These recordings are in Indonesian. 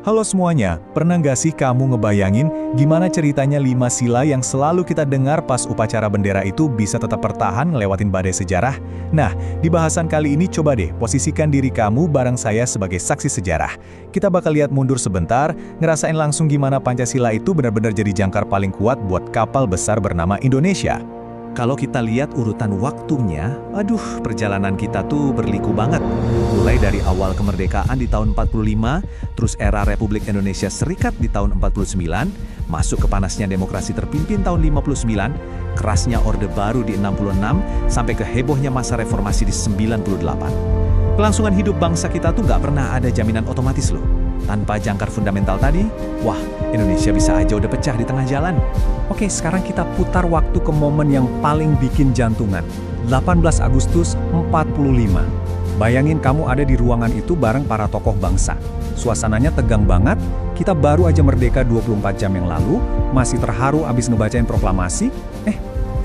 Halo semuanya, pernah nggak sih kamu ngebayangin gimana ceritanya 5 sila yang selalu kita dengar pas upacara bendera itu bisa tetap bertahan ngelewatin badai sejarah? Nah, di bahasan kali ini coba deh posisikan diri kamu bareng saya sebagai saksi sejarah. Kita bakal lihat mundur sebentar, ngerasain langsung gimana Pancasila itu benar-benar jadi jangkar paling kuat buat kapal besar bernama Indonesia. Kalau kita lihat urutan waktunya, perjalanan kita tuh berliku banget. Mulai dari awal kemerdekaan di tahun 45, terus era Republik Indonesia Serikat di tahun 49, masuk ke panasnya demokrasi terpimpin tahun 59, kerasnya Orde Baru di 66, sampai ke hebohnya masa reformasi di 98. Kelangsungan hidup bangsa kita tuh nggak pernah ada jaminan otomatis loh. Tanpa jangkar fundamental tadi, Indonesia bisa aja udah pecah di tengah jalan. Oke, sekarang kita putar waktu ke momen yang paling bikin jantungan. 18 Agustus 45. Bayangin kamu ada di ruangan itu bareng para tokoh bangsa. Suasananya tegang banget, kita baru aja merdeka 24 jam yang lalu, masih terharu abis ngebacain proklamasi,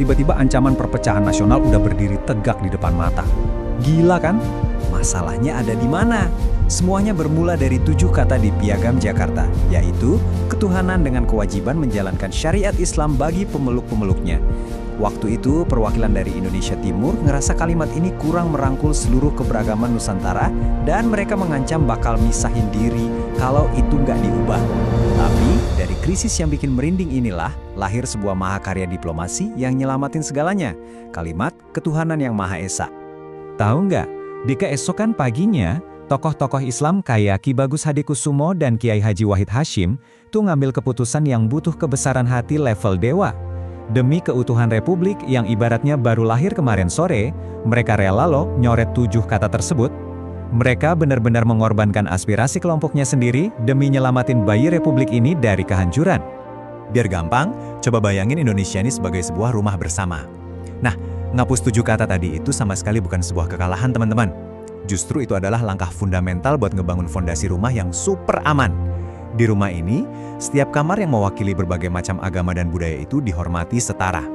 tiba-tiba ancaman perpecahan nasional udah berdiri tegak di depan mata. Gila kan? Masalahnya ada di mana? Semuanya bermula dari 7 kata di Piagam Jakarta, yaitu ketuhanan dengan kewajiban menjalankan syariat Islam bagi pemeluk-pemeluknya. Waktu itu, perwakilan dari Indonesia Timur ngerasa kalimat ini kurang merangkul seluruh keberagaman Nusantara dan mereka mengancam bakal misahin diri kalau itu nggak diubah. Tapi, dari krisis yang bikin merinding inilah lahir sebuah mahakarya diplomasi yang nyelamatin segalanya, kalimat ketuhanan yang Maha Esa. Tahu nggak, di keesokan paginya, tokoh-tokoh Islam kayak Ki Bagus Hadikusumo dan Kiai Haji Wahid Hasyim tuh ngambil keputusan yang butuh kebesaran hati level dewa. Demi keutuhan Republik yang ibaratnya baru lahir kemarin sore, mereka rela loh nyoret 7 kata tersebut. Mereka benar-benar mengorbankan aspirasi kelompoknya sendiri demi nyelamatin bayi Republik ini dari kehancuran. Biar gampang, coba bayangin Indonesia ini sebagai sebuah rumah bersama. Nah, ngapus 7 kata tadi itu sama sekali bukan sebuah kekalahan teman-teman. Justru itu adalah langkah fundamental buat ngebangun fondasi rumah yang super aman. Di rumah ini, setiap kamar yang mewakili berbagai macam agama dan budaya itu dihormati setara.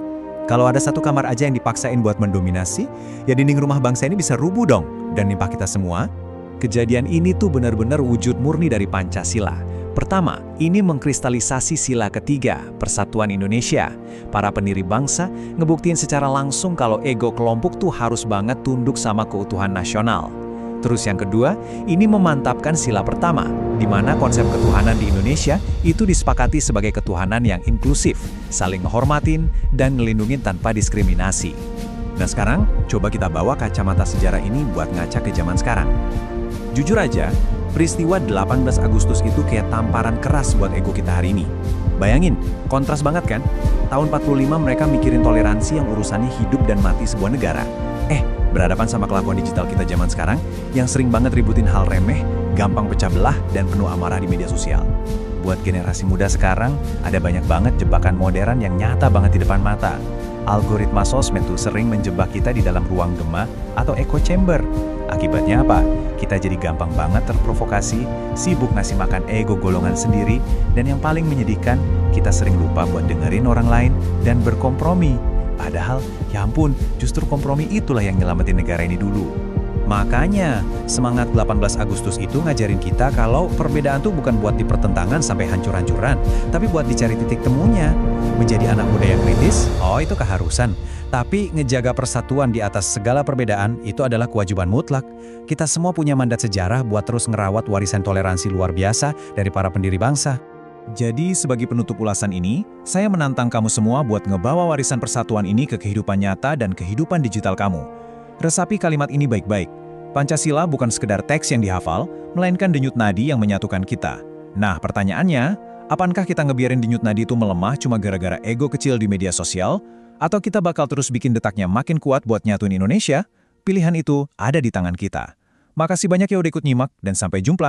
Kalau ada satu kamar aja yang dipaksain buat mendominasi, ya dinding rumah bangsa ini bisa rubuh dong, dan nimpah kita semua. Kejadian ini tuh benar-benar wujud murni dari Pancasila. Pertama, ini mengkristalisasi sila ketiga, persatuan Indonesia. Para pendiri bangsa ngebuktiin secara langsung kalau ego kelompok tuh harus banget tunduk sama keutuhan nasional. Terus yang kedua, ini memantapkan sila pertama, di mana konsep ketuhanan di Indonesia itu disepakati sebagai ketuhanan yang inklusif, saling menghormatin dan ngelindungin tanpa diskriminasi. Nah sekarang, coba kita bawa kacamata sejarah ini buat ngaca ke zaman sekarang. Jujur aja, peristiwa 18 Agustus itu kayak tamparan keras buat ego kita hari ini. Bayangin, kontras banget kan? Tahun 45 mereka mikirin toleransi yang urusannya hidup dan mati sebuah negara. Berhadapan sama kelakuan digital kita zaman sekarang yang sering banget ributin hal remeh, gampang pecah belah, dan penuh amarah di media sosial. Buat generasi muda sekarang, ada banyak banget jebakan modern yang nyata banget di depan mata. Algoritma sosmed tuh sering menjebak kita di dalam ruang gema atau echo chamber. Akibatnya apa? Kita jadi gampang banget terprovokasi, sibuk ngasih makan ego golongan sendiri, dan yang paling menyedihkan, kita sering lupa buat dengerin orang lain dan berkompromi. Padahal, ya ampun, justru kompromi itulah yang nyelamatin negara ini dulu. Makanya, semangat 18 Agustus itu ngajarin kita kalau perbedaan tuh bukan buat dipertentangan sampai hancur-hancuran, tapi buat dicari titik temunya. Menjadi anak muda yang kritis, itu keharusan. Tapi ngejaga persatuan di atas segala perbedaan itu adalah kewajiban mutlak. Kita semua punya mandat sejarah buat terus ngerawat warisan toleransi luar biasa dari para pendiri bangsa. Jadi, sebagai penutup ulasan ini, saya menantang kamu semua buat ngebawa warisan persatuan ini ke kehidupan nyata dan kehidupan digital kamu. Resapi kalimat ini baik-baik. Pancasila bukan sekedar teks yang dihafal, melainkan denyut nadi yang menyatukan kita. Nah, pertanyaannya, apakah kita ngebiarin denyut nadi itu melemah cuma gara-gara ego kecil di media sosial? Atau kita bakal terus bikin detaknya makin kuat buat nyatuin Indonesia? Pilihan itu ada di tangan kita. Makasih banyak ya udah ikut nyimak, dan sampai jumpa.